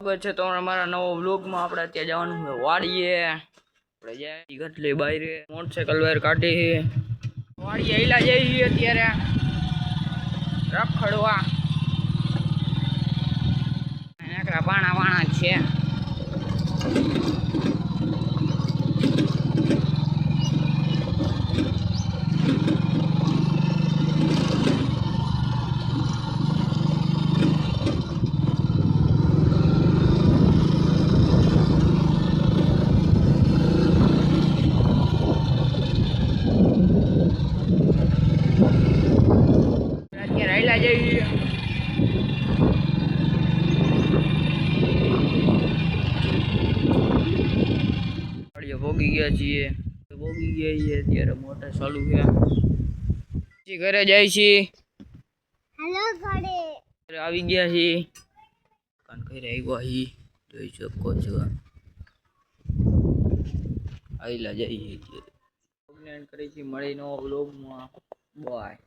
સ્વાગત છે તમારા અમારા નવો વ્લોગમાં। આપણે ત્યાં જવાનું છે વાડીએ। આપણે જાય ગટલી બહાર મોટરસાઇકલ બહાર કાઢી વાડીએ હિલા જઈએ અત્યારે રખડવા। નાકરા પાણા છે। રાયલા જઈએ ભોગી ગયા છીએ અત્યારે મોટર ચાલુ છે પછી ઘરે જાય છે। હેલો ઘરે આવી ગયા છે કાન ઘરે આવ્યા હી જોઈ શકો છો આઈલા જઈએ અત્યારે કરી છે મળી નવો વ્લોગમાં બાય।